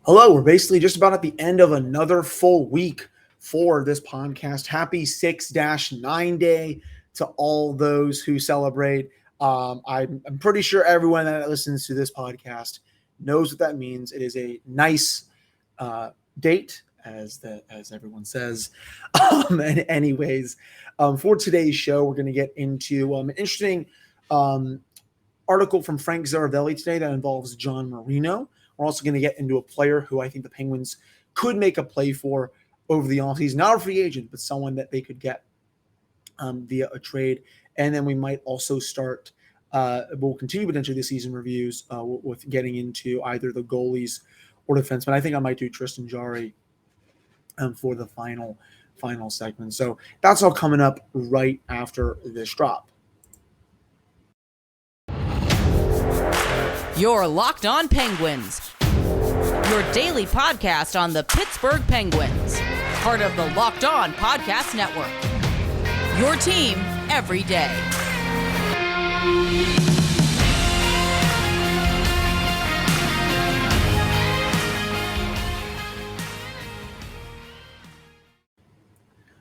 Hello, we're basically just about at the end of another full week for this podcast. Happy 6-9 day to all those who celebrate. I'm pretty sure everyone that listens to this podcast knows what that means. It is a nice date, as everyone says. And anyways, for today's show, we're going to get into an interesting article from Frank Seravalli today that involves John Marino. We're also going to get into a player who I think the Penguins could make a play for over the offseason. Not a free agent, but someone that they could get via a trade. And then we might also start, we'll continue potentially the season reviews with getting into either the goalies or defensemen. I think I might do Tristan Jarry for the final segment. So that's all coming up right after this drop. You're Locked On Penguins, your daily podcast on the Pittsburgh Penguins, part of the Locked On Podcast Network, your team every day.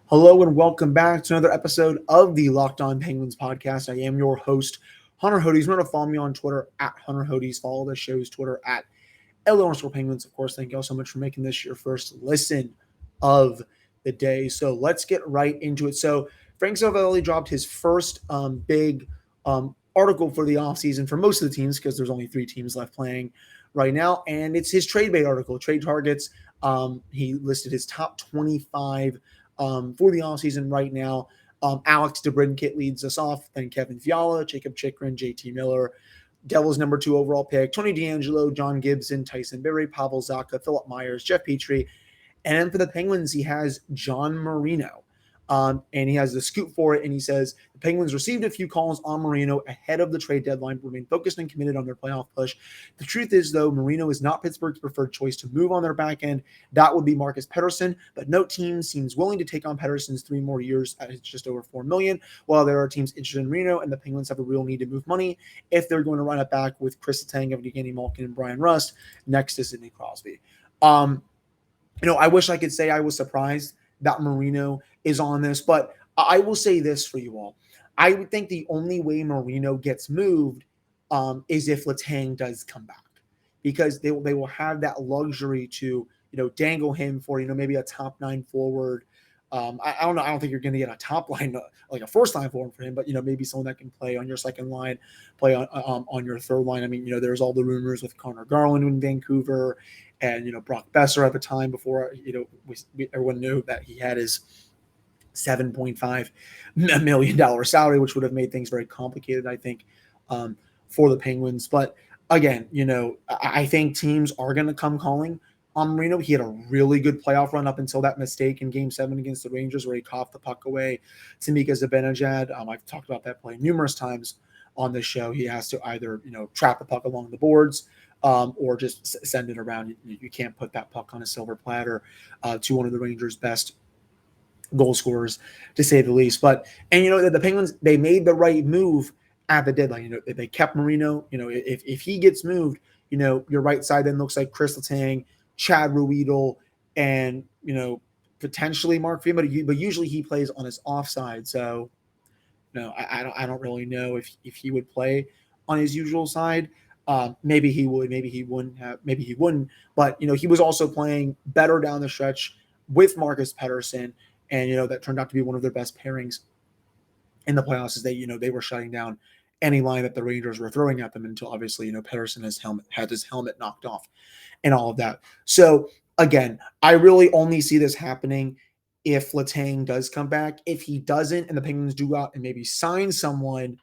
Hello and welcome back to another episode of the Locked On Penguins podcast. I am your host, Hunter Hodes. Remember to follow me on Twitter at Hunter Hodes. Follow the show's Twitter at @LO_Penguins. Of course, thank you all so much for making this your first listen of the day. So let's get right into it. So Frank Seravalli dropped his first big article for the offseason for most of the teams because there's only 3 teams left playing right now. And it's his trade bait article, trade targets. He listed his top 25 for the offseason right now. Alex DeBrincat leads us off, then Kevin Fiala, Jacob Chychrun, JT Miller, Devils number 2 overall pick, Tony DeAngelo, John Gibson, Tyson Berry, Pavel Zacha, Philip Myers, Jeff Petrie. And then for the Penguins, he has John Marino. And he has the scoop for it. And he says the Penguins received a few calls on Marino ahead of the trade deadline, remain focused and committed on their playoff push. The truth is, though, Marino is not Pittsburgh's preferred choice to move on their back end. That would be Marcus Pettersson, but no team seems willing to take on Pettersson's 3 more years at just over $4 million, while there are teams interested in Marino, and the Penguins have a real need to move money if they're going to run it back with Chris Letang, Evgeny Malkin, and Brian Rust next to Sidney Crosby. I wish I could say I was surprised that Marino is on this, but I will say this for you all. I would think the only way Marino gets moved is if Letang does come back, because they will have that luxury to, dangle him for, maybe a top 9 forward. I don't know. I don't think you're going to get a top line, like a first line forward for him, but, maybe someone that can play on your second line, play on your third line. I mean, there's all the rumors with Connor Garland in Vancouver and, Brock Besser at the time before, everyone knew that he had his $7.5 million salary, which would have made things very complicated, I think, for the Penguins. But again, I think teams are going to come calling on Marino. He had a really good playoff run up until that mistake in Game 7 against the Rangers where he coughed the puck away to Mika Zibanejad. I've talked about that play numerous times on this show. He has to either, trap the puck along the boards or just send it around. You can't put that puck on a silver platter to one of the Rangers' best goal scorers, to say the least. But the Penguins, they made the right move at the deadline. They kept Marino. If he gets moved, your right side then looks like Chris Letang, Chad Ruedel, and potentially Mark Freeman, but usually he plays on his offside. So I don't really know if he would play on his usual side. Maybe he would, maybe he wouldn't. But he was also playing better down the stretch with Marcus Pettersson. And, that turned out to be one of their best pairings in the playoffs, is they were shutting down any line that the Rangers were throwing at them until obviously, Pettersson had his helmet knocked off and all of that. So again, I really only see this happening if Letang does come back. If he doesn't and the Penguins do go out and maybe sign someone,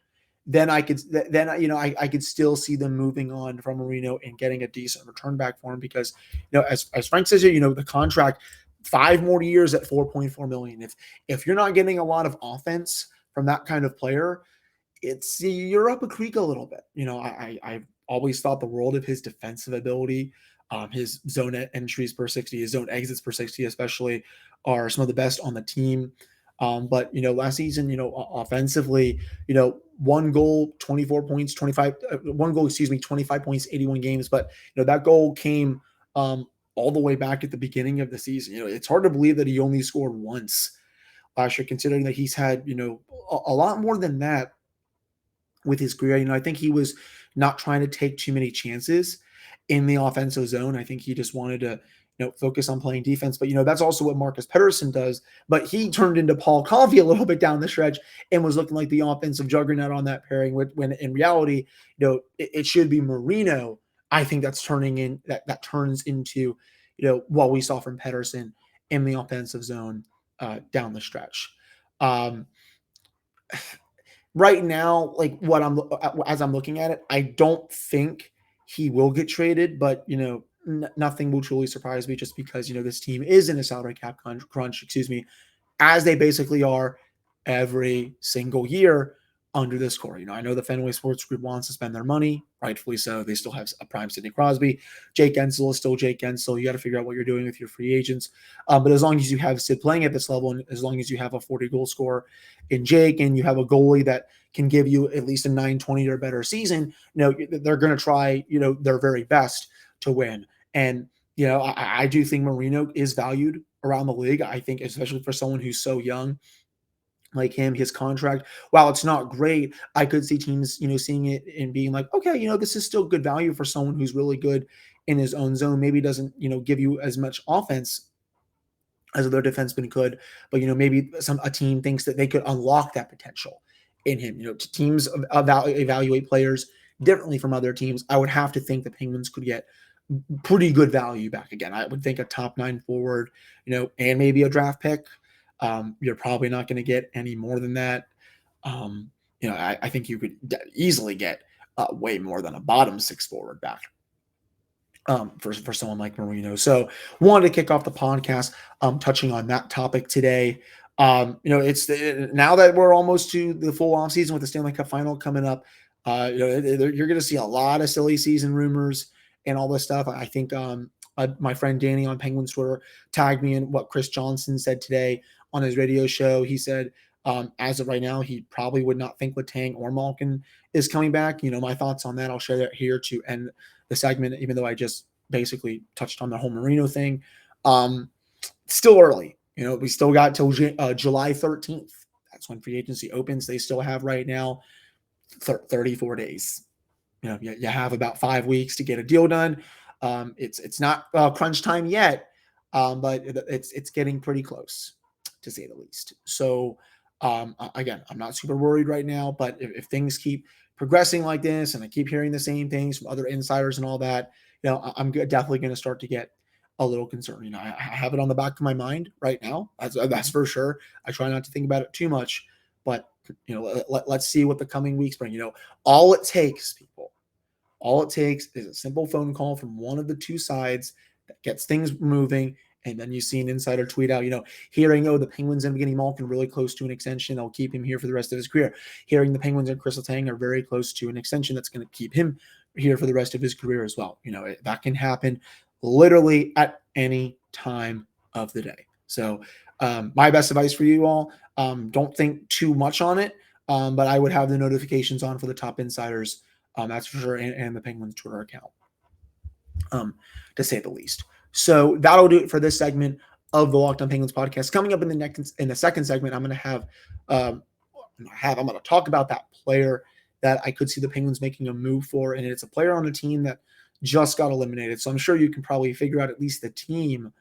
then I could still see them moving on from Marino and getting a decent return back for him, because, as Frank says here, the contract, 5 more years at $4.4 million. If you're not getting a lot of offense from that kind of player, you're up a creek a little bit. I've always thought the world of his defensive ability, his zone entries per 60, his zone exits per 60, especially, are some of the best on the team. But last season, offensively, 1 goal, 24 points, 25 points, 81 games. But that goal came all the way back at the beginning of the season. It's hard to believe that he only scored once last year, considering that he's had, a lot more than that with his career. I think he was not trying to take too many chances in the offensive zone. I think he just wanted to, focus on playing defense. But, that's also what Marcus Pettersson does. But he turned into Paul Coffey a little bit down the stretch and was looking like the offensive juggernaut on that pairing, when in reality, it should be Marino. I think that's that turns into, what we saw from Pettersson in the offensive zone down the stretch. Right now, like as I'm looking at it, I don't think he will get traded, but nothing will truly surprise me, just because this team is in a salary cap crunch, as they basically are every single year under this core. I know the Fenway Sports Group wants to spend their money, rightfully so. They still have a prime Sidney Crosby. Jake Gensel is still Jake Gensel. You got to figure out what you're doing with your free agents. But as long as you have Sid playing at this level, and as long as you have a 40-goal scorer in Jake, and you have a goalie that can give you at least a 920 or better season, they're going to try, their very best to win. And, I do think Marino is valued around the league. I think, especially for someone who's so young like him, his contract, while it's not great, I could see teams, seeing it and being like, okay, this is still good value for someone who's really good in his own zone. Maybe doesn't, give you as much offense as other defensemen could, but maybe a team thinks that they could unlock that potential in him. Teams evaluate players differently from other teams. I would have to think the Penguins could get pretty good value back again. I would think a top 9 forward, and maybe a draft pick. You're probably not going to get any more than that. I think you could easily get way more than a bottom 6 forward back for someone like Marino. So wanted to kick off the podcast touching on that topic today. It's now that we're almost to the full offseason with the Stanley Cup final coming up, you're going to see a lot of silly season rumors and all this stuff. I think my friend Danny on Penguins Twitter tagged me in what Chris Johnson said today on his radio show. He said, as of right now, he probably would not think Letang or Malkin is coming back. My thoughts on that, I'll share that here to end the segment, even though I just basically touched on the whole Marino thing. Still early. We still got till July 13th. That's when free agency opens. They still have right now 34 days. You have about 5 weeks to get a deal done. It's not crunch time yet, but it's getting pretty close, to say the least. So again, I'm not super worried right now, but if things keep progressing like this, and I keep hearing the same things from other insiders and all that, I'm definitely going to start to get a little concerned. I have it on the back of my mind right now. That's for sure. I try not to think about it too much, but let's see what the coming weeks bring. All it takes, people, is a simple phone call from one of the two sides that gets things moving. And then you see an insider tweet out, hearing, the Penguins and getting Malkin really close to an extension. They'll keep him here for the rest of his career. Hearing the Penguins and Chris Letang are very close to an extension that's going to keep him here for the rest of his career as well. That can happen literally at any time of the day. So my best advice for you all, don't think too much on it, but I would have the notifications on for the top insiders, that's for sure, and the Penguins Twitter account, to say the least. So that'll do it for this segment of the Locked On Penguins podcast. Coming up in the second segment, I'm going to talk about that player that I could see the Penguins making a move for, and it's a player on a team that just got eliminated. So I'm sure you can probably figure out at least the team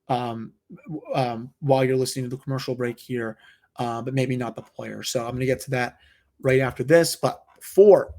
while you're listening to the commercial break here, but maybe not the player. So I'm going to get to that right after this. But before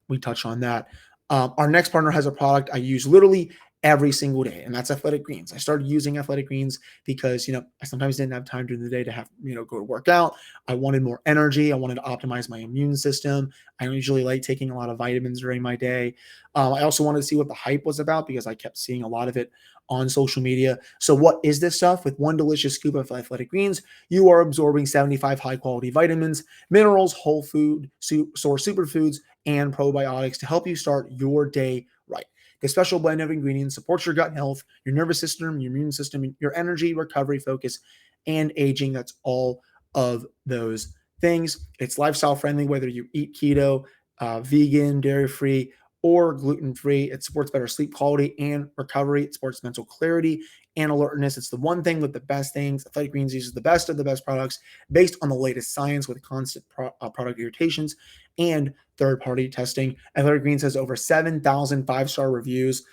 we touch on that, our next partner has a product I use literally every single day, and that's Athletic Greens. I started using Athletic Greens because, I sometimes didn't have time during the day to have, go to work out. I wanted more energy. I wanted to optimize my immune system. I usually like taking a lot of vitamins during my day. I also wanted to see what the hype was about because I kept seeing a lot of it on social media. So what is this stuff? With one delicious scoop of Athletic Greens, you are absorbing 75 high-quality vitamins, minerals, whole food, source superfoods, and probiotics to help you start your day right. The special blend of ingredients supports your gut health, your nervous system, your immune system, your energy, recovery, focus, and aging. That's all of those things. It's lifestyle friendly, whether you eat keto, vegan, dairy-free, or gluten-free. It supports better sleep quality and recovery. It supports mental clarity and alertness. It's the one thing with the best things. Athletic Greens uses the best of the best products based on the latest science with constant product irritations and third-party testing. Athletic Greens has over 7,000 five-star reviews,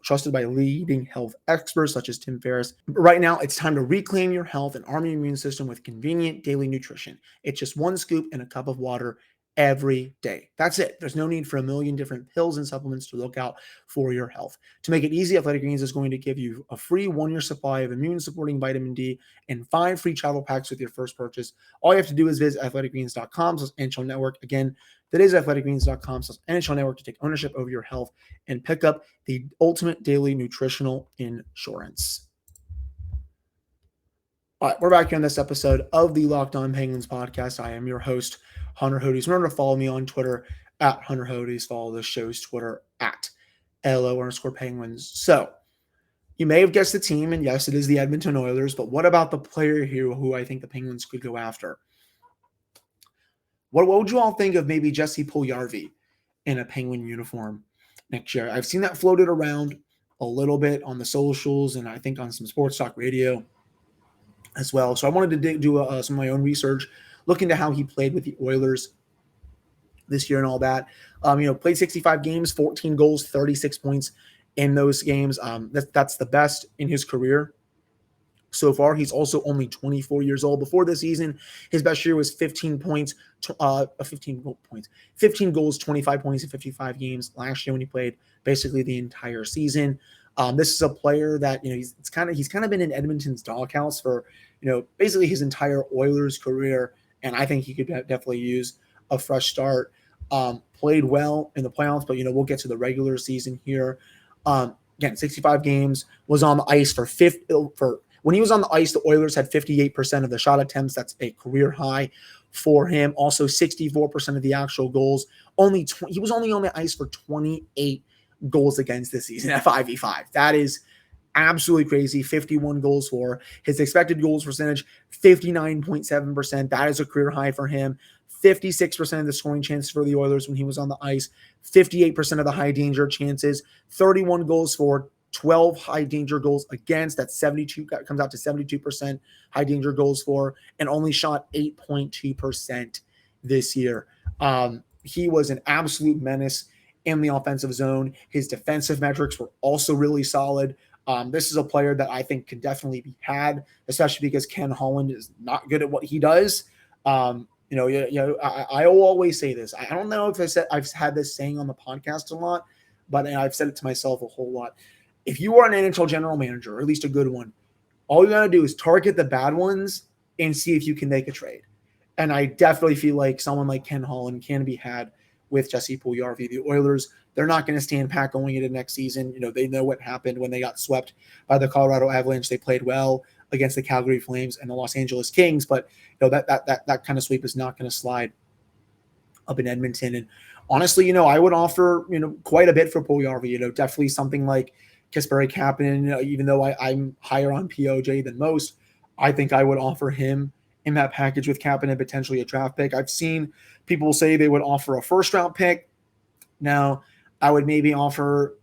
trusted by leading health experts such as Tim Ferriss. Right now, it's time to reclaim your health and arm your immune system with convenient daily nutrition. It's just one scoop in a cup of water every day. That's it. There's no need for a million different pills and supplements to look out for your health. To make it easy, Athletic Greens is going to give you a free 1-year supply of immune-supporting vitamin D and 5 free travel packs with your first purchase. All you have to do is visit athleticgreens.com/NHL Network. Again, that is athleticgreens.com/NHL Network to take ownership over your health and pick up the ultimate daily nutritional insurance. All right, we're back here on this episode of the Locked On Penguins podcast. I am your host, Hunter Hodes. Remember to follow me on Twitter at Hunter Hodes. Follow the show's Twitter at LO_Penguins. So you may have guessed the team, and yes, it is the Edmonton Oilers, but what about the player here who I think the Penguins could go after? What would you all think of maybe Jesse Puljujarvi in a Penguin uniform next year? I've seen that floated around a little bit on the socials and I think on some sports talk radio as well. So I wanted to do some of my own research, look into how he played with the Oilers this year and all that. Played 65 games, 14 goals, 36 points in those games. That's the best in his career so far. He's also only 24 years old. Before this season, his best year was 15 goals, 25 points in 55 games last year when he played basically the entire season. This is a player that, he's kind of been in Edmonton's doghouse for, basically his entire Oilers career. And I think he could definitely use a fresh start. Played well in the playoffs, but, we'll get to the regular season here. Again, 65 games, was on the ice when he was on the ice, the Oilers had 58% of the shot attempts. That's a career high for him. Also 64% of the actual goals. He was only on the ice for 28 goals against this season at 5v5. That is absolutely crazy. 51 goals for. His expected goals percentage, 59.7%. That is a career high for him. 56% of the scoring chances for the Oilers when he was on the ice. 58% of the high danger chances. 31 goals for. 12 high danger goals against. That's 72, comes out to 72% high danger goals for, and only shot 8.2% this year. He was an absolute menace in the offensive zone. His defensive metrics were also really solid. This is a player that I think can definitely be had, especially because Ken Holland is not good at what he does. I will always say this. I don't know if I've had this saying on the podcast a lot, but I've said it to myself a whole lot. If you are an NHL general manager, or at least a good one, all you got to do is target the bad ones and see if you can make a trade. And I definitely feel like someone like Ken Holland can be had with Jesse Puljujarvi. The Oilers, they're not going to stand pat going into next season. They know what happened when they got swept by the Colorado Avalanche. They played well against the Calgary Flames and the Los Angeles Kings, but that kind of sweep is not going to slide up in Edmonton. And honestly, I would offer, quite a bit for Puljujarvi. Definitely something like Kasperi Kapanen, even though I'm higher on POJ than most, I think I would offer him in that package with Kapanen, potentially a draft pick. I've seen people say they would offer a first-round pick. Now, I would maybe offer,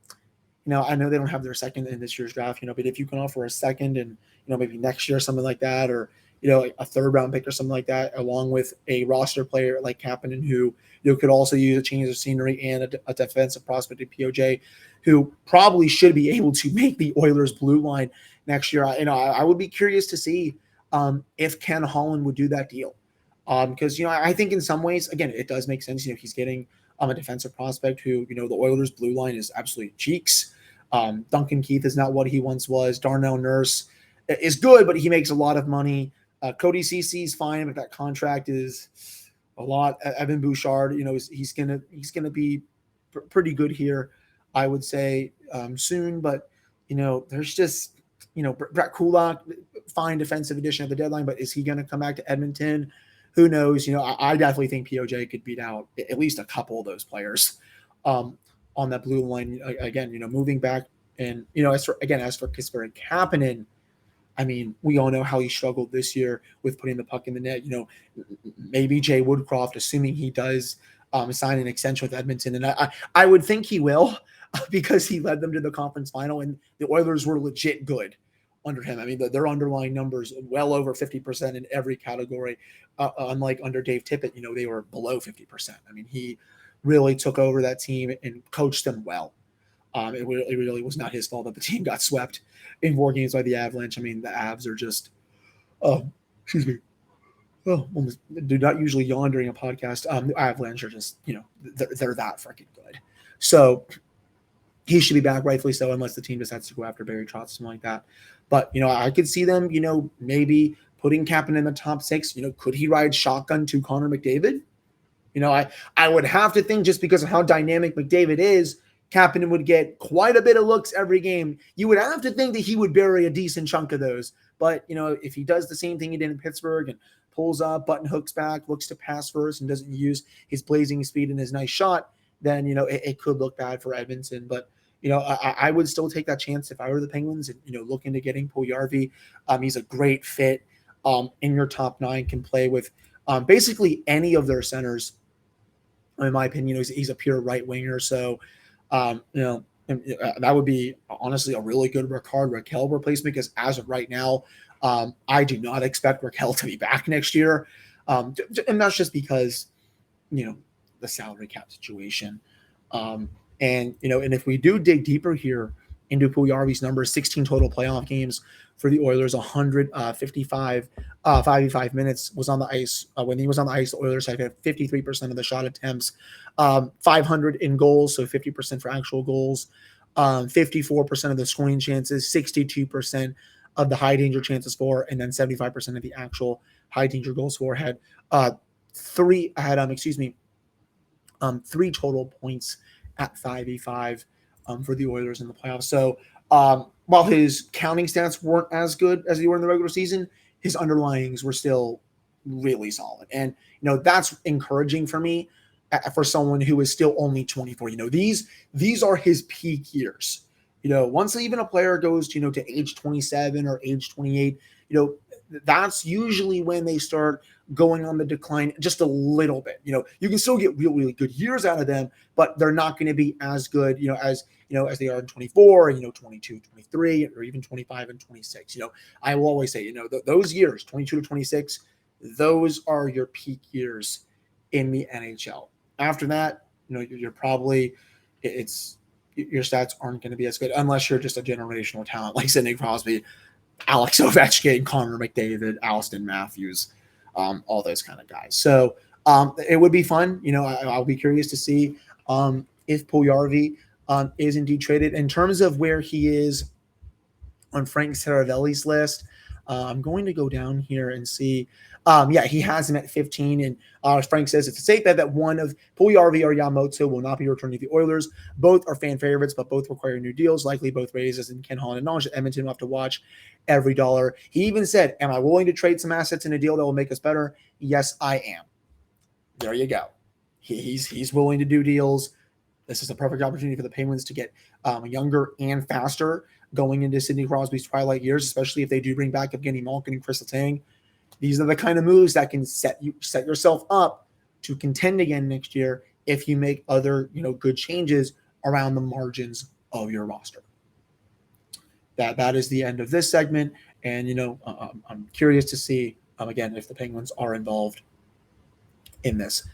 I know they don't have their second in this year's draft, but if you can offer a second and, maybe next year, something like that, or, a third-round pick or something like that, along with a roster player like Kapanen, who could also use a change of scenery and a defensive prospect at POJ, who probably should be able to make the Oilers blue line next year. I would be curious to see if Ken Holland would do that deal. Because, I think in some ways, again, it does make sense. He's getting a defensive prospect who, the Oilers blue line is absolutely cheeks. Duncan Keith is not what he once was. Darnell Nurse is good, but he makes a lot of money. Cody Ceci is fine, but that contract is a lot. Evan Bouchard, he's gonna be pretty good here, I would say, soon. But there's just Brett Kulak, fine defensive addition at the deadline, but is he going to come back to Edmonton? Who knows? I definitely think POJ could beat out at least a couple of those players on that blue line. Again, moving back, and as for Kasperi Kapanen, I mean, we all know how he struggled this year with putting the puck in the net. Maybe Jay Woodcroft, assuming he does sign an extension with Edmonton. And I would think he will because he led them to the conference final, and the Oilers were legit good under him. I mean, their underlying numbers well over 50% in every category. Unlike under Dave Tippett, they were below 50%. I mean, he really took over that team and coached them well. It really was not his fault that the team got swept in 4 games by the Avalanche. I mean, the Avs are just, excuse me. Oh, do not usually yawn during a podcast. The Avalanche are just, they're that freaking good. So he should be back, rightfully so, unless the team decides to go after Barry Trotz, something like that. But, I could see them, maybe putting Kapanen in the top 6. Could he ride shotgun to Connor McDavid? I would have to think, just because of how dynamic McDavid is, Kapanen would get quite a bit of looks every game. You would have to think that he would bury a decent chunk of those. But, if he does the same thing he did in Pittsburgh and pulls up, button hooks back, looks to pass first, and doesn't use his blazing speed and his nice shot, then, it could look bad for Edmonton. But, I would still take that chance if I were the Penguins and, look into getting Puljujarvi. He's a great fit in your top 9, can play with basically any of their centers. In my opinion, he's a pure right winger. So, that would be honestly a really good Raquel replacement, because as of right now, I do not expect Raquel to be back next year. And that's just because, the salary cap situation. And if we do dig deeper here into Puljujarvi's numbers, 16 total playoff games for the Oilers, 155 minutes was on the ice. When he was on the ice, the Oilers had 53% of the shot attempts, 500 in goals, so 50% for actual goals, 54% of the scoring chances, 62% of the high danger chances for, and then 75% of the actual high danger goals for. Had 3 total points at 5v5 for the Oilers in the playoffs. So while his counting stats weren't as good as they were in the regular season, his underlyings were still really solid. And, that's encouraging for me for someone who is still only 24. These are his peak years. Once even a player goes to age 27 or age 28, that's usually when they start going on the decline just a little bit. You can still get really good years out of them, but they're not going to be as good, as they are in 24 and, 22, 23, or even 25 and 26. I will always say, those years, 22 to 26, those are your peak years in the NHL. After that, you're probably, your stats aren't going to be as good unless you're just a generational talent like Sidney Crosby, Alex Ovechkin, Connor McDavid, Alston Matthews, all those kind of guys. So it would be fun. I'll be curious to see if Puljujarvi is indeed traded. In terms of where he is on Frank Seravalli's list, I'm going to go down here and see. He has him at 15. And Frank says it's a safe bet that one of Puljujarvi or Yamamoto will not be returning to the Oilers. Both are fan favorites, but both require new deals, likely both raises, and Ken Holland acknowledged that Edmonton will have to watch every dollar. He even said, am I willing to trade some assets in a deal that will make us better? Yes, I am. There you go. He's willing to do deals. This is a perfect opportunity for the Penguins to get younger and faster going into Sidney Crosby's twilight years, especially if they do bring back Evgeny Malkin and Chris Letang. These are the kind of moves that can set yourself up to contend again next year if you make other good changes around the margins of your roster. That is the end of this segment, and I'm curious to see again if the Penguins are involved in this.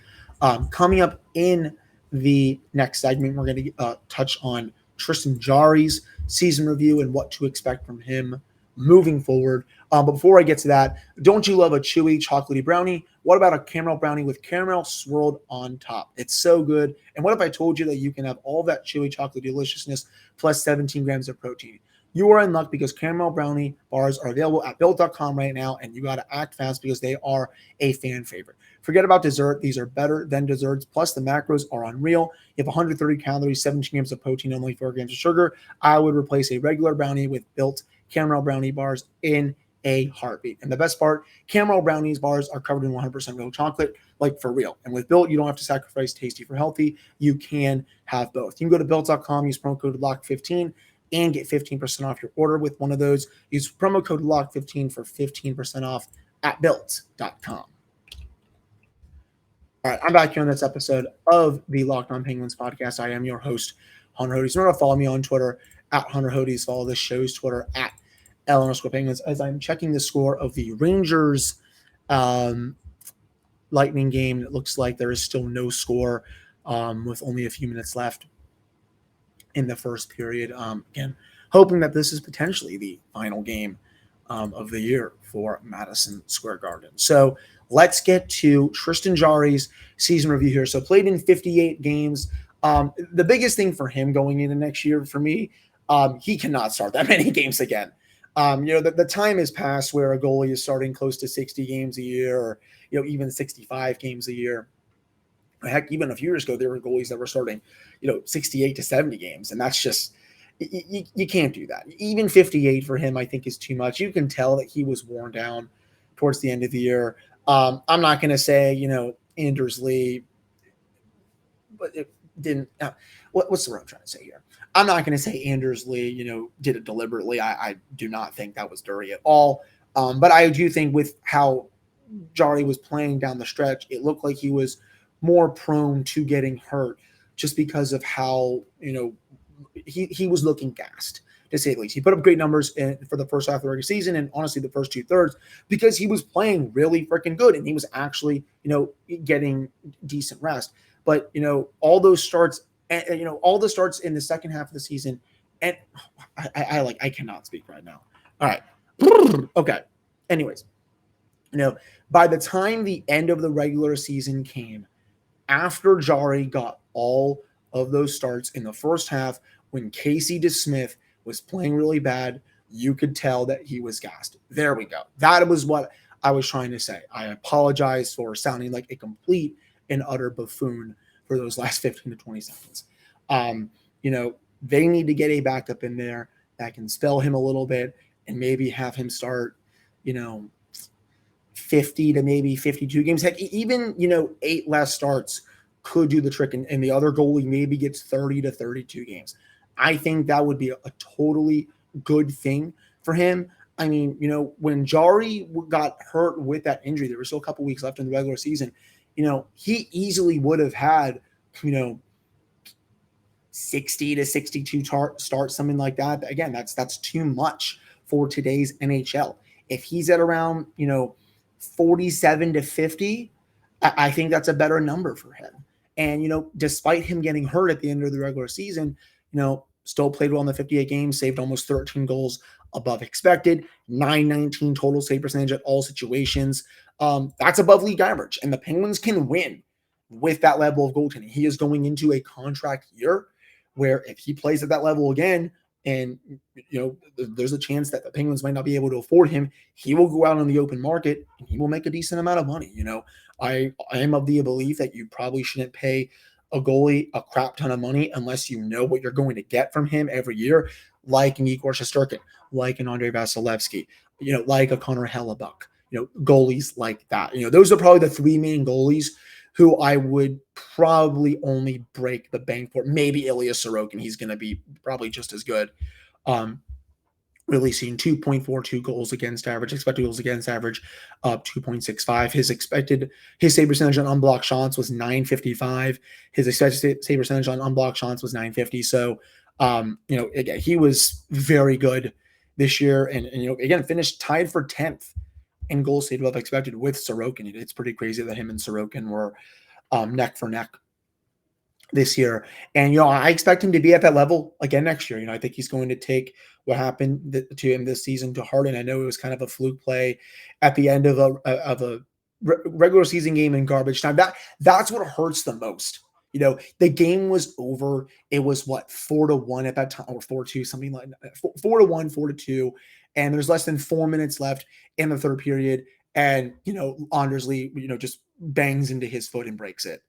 Coming up in the next segment, we're going to touch on Tristan Jarry's season review and what to expect from him moving forward. But before I get to that, don't you love a chewy chocolatey brownie? What about a caramel brownie with caramel swirled on top? It's so good. And what if I told you that you can have all that chewy chocolate deliciousness plus 17 grams of protein? You are in luck, because caramel brownie bars are available at built.com right now, and you got to act fast because they are a fan favorite. Forget about dessert. These are better than desserts. Plus, the macros are unreal. You have 130 calories, 17 grams of protein, only 4 grams of sugar. I would replace a regular brownie with Built caramel brownie bars in a heartbeat. And the best part, caramel brownies bars are covered in 100% real chocolate, like for real. And with Built, you don't have to sacrifice tasty for healthy. You can have both. You can go to built.com, use promo code LOCK15, and get 15% off your order with one of those. Use promo code LOCK15 for 15% off at built.com. All right, I'm back here on this episode of the Locked On Penguins podcast. I am your host, Hunter Hodes. Remember to follow me on Twitter at Hunter Hodes. Follow the show's Twitter at L_Penguins as I'm checking the score of the Rangers Lightning game. It looks like there is still no score with only a few minutes left in the first period. Again, hoping that this is potentially the final game of the year for Madison Square Garden. So let's get to Tristan Jarry's season review here. So played in 58 games. The biggest thing for him going into next year for me, he cannot start that many games again. The time has passed where a goalie is starting close to 60 games a year or, even 65 games a year. Heck, even a few years ago, there were goalies that were starting, 68 to 70 games. And that's just, you can't do that. Even 58 for him, I think, is too much. You can tell that he was worn down towards the end of the year. I'm not going to say, Anders Lee, but it didn't. What's the word I'm trying to say here? I'm not going to say Anders Lee, did it deliberately. I do not think that was dirty at all. But I do think with how Jarry was playing down the stretch, it looked like he was more prone to getting hurt just because of how, he was looking gassed, to say the least. He put up great numbers for the first half of the regular season and honestly the first 2/3 because he was playing really freaking good and he was actually, getting decent rest. But, all those starts, all the starts in the second half of the season, and I cannot speak right now. All right. Okay. Anyways, by the time the end of the regular season came, after Jarry got all of those starts in the first half, when Casey DeSmith was playing really bad, you could tell that he was gassed. There we go. That was what I was trying to say. I apologize for sounding like a complete and utter buffoon for those last 15 to 20 seconds. They need to get a backup in there that can spell him a little bit and maybe have him start, 50 to maybe 52 games. Heck, even, 8 less starts could do the trick. And the other goalie maybe gets 30 to 32 games. I think that would be a totally good thing for him. I mean, when Jarry got hurt with that injury, there were still a couple weeks left in the regular season. He easily would have had, 60 to 62 starts, something like that. Again, that's too much for today's NHL. If he's at around, 47 to 50, I think that's a better number for him. And, despite him getting hurt at the end of the regular season, still played well in the 58 games, saved almost 13 goals above expected, 919 total save percentage at all situations. That's above league average. And the Penguins can win with that level of goaltending. He is going into a contract year where if he plays at that level again, and, there's a chance that the Penguins might not be able to afford him, he will go out on the open market and he will make a decent amount of money. I am of the belief that you probably shouldn't pay a goalie a crap ton of money unless you know what you're going to get from him every year, like an Igor Shesterkin, like an Andrei Vasilevsky, like a Connor Hellebuck, goalies like that. Those are probably the 3 main goalies who I would probably only break the bank for. Maybe Ilya Sorokin. He's going to be probably just as good. Releasing 2.42 goals against average, expected goals against average up 2.65. His save percentage on unblocked shots was 955. His expected save percentage on unblocked shots was 950. So, again, he was very good this year, and again, finished tied for 10th in goals saved above expected with Sorokin. It's pretty crazy that him and Sorokin were neck for neck this year. And, I expect him to be at that level again next year. I think he's going to take what happened to him this season to Harden. I know it was kind of a fluke play at the end of a regular season game in garbage time. That's what hurts the most. The game was over. It was 4-1 at that time, or 4-2, something like that. 4-1, 4-2. And there's less than 4 minutes left in the third period. And, Anders Lee, just bangs into his foot and breaks it.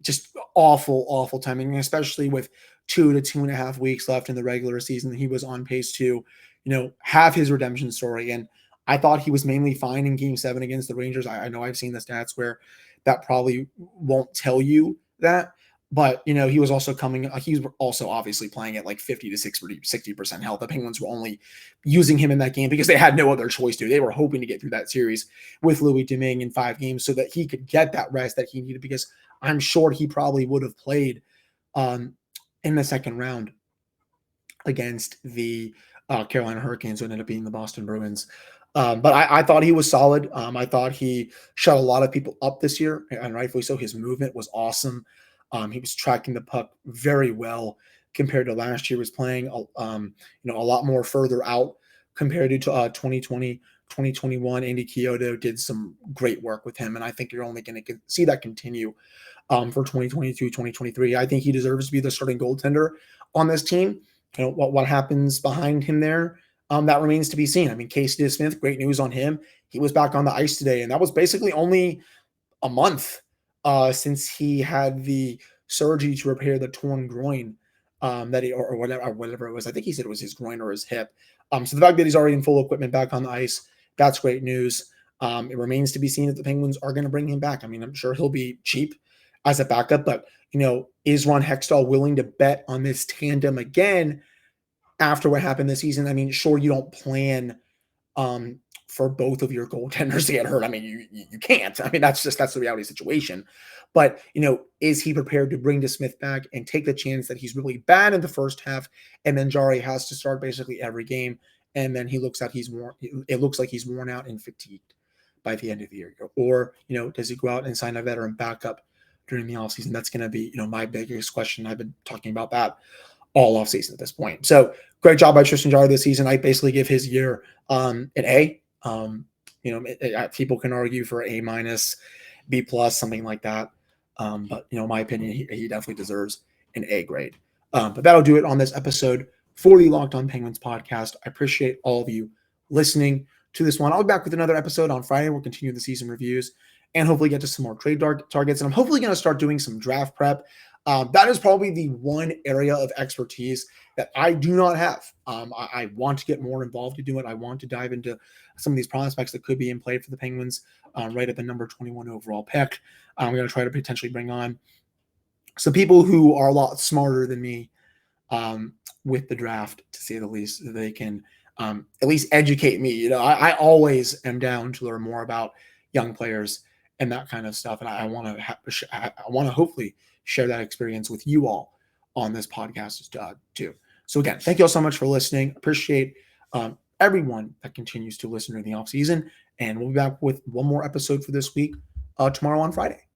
Just awful timing, especially with 2 to 2.5 weeks left in the regular season. He was on pace to, have his redemption story. And I thought he was mainly fine in Game 7 against the Rangers. I know I've seen the stats where that probably won't tell you that. But, he was also he was also obviously playing at like 50 to 60% health. The Penguins were only using him in that game because they had no other choice to. They were hoping to get through that series with Louis Domingue in 5 games so that he could get that rest that he needed, because I'm sure he probably would have played in the second round against the Carolina Hurricanes, who ended up being the Boston Bruins. But I thought he was solid. I thought he shut a lot of people up this year, and rightfully so. His movement was awesome. He was tracking the puck very well compared to last year. He was playing, a lot more further out compared to 2020, 2021. Andy Chiodo did some great work with him, and I think you're only going to see that continue for 2022, 2023. I think he deserves to be the starting goaltender on this team. What happens behind him there, that remains to be seen. I mean, Casey Smith, great news on him. He was back on the ice today, and that was basically only a month since he had the surgery to repair the torn groin or whatever it was. I think he said it was his groin or his hip. So the fact that he's already in full equipment back on the ice, that's great news. It remains to be seen if the Penguins are going to bring him back. I mean, I'm sure he'll be cheap as a backup, but is Ron Hextall willing to bet on this tandem again after what happened this season? I mean, sure, you don't plan for both of your goaltenders to get hurt. I mean, you can't. I mean, that's the reality of the situation. But, is he prepared to bring DeSmith back and take the chance that he's really bad in the first half, and then Jarry has to start basically every game, and then it looks like he's worn out and fatigued by the end of the year? Or, does he go out and sign a veteran backup during the offseason? That's going to be, my biggest question. I've been talking about that all offseason at this point. So great job by Tristan Jarry this season. I basically give his year an A. People can argue for A minus, B plus, something like that. But in my opinion, he definitely deserves an A grade. But that'll do it on this episode for the Locked On Penguins podcast. I appreciate all of you listening to this one. I'll be back with another episode on Friday. We'll continue the season reviews and hopefully get to some more trade targets. And I'm hopefully going to start doing some draft prep. That is probably the one area of expertise that I do not have. I want to get more involved to do it. I want to dive into some of these prospects that could be in play for the Penguins right at the number 21 overall pick. I'm going to try to potentially bring on some people who are a lot smarter than me with the draft, to say the least, so they can at least educate me. I always am down to learn more about young players and that kind of stuff. And I want to hopefully share that experience with you all on this podcast too. So again, thank you all so much for listening. Appreciate everyone that continues to listen during the off season. And we'll be back with one more episode for this week tomorrow on Friday.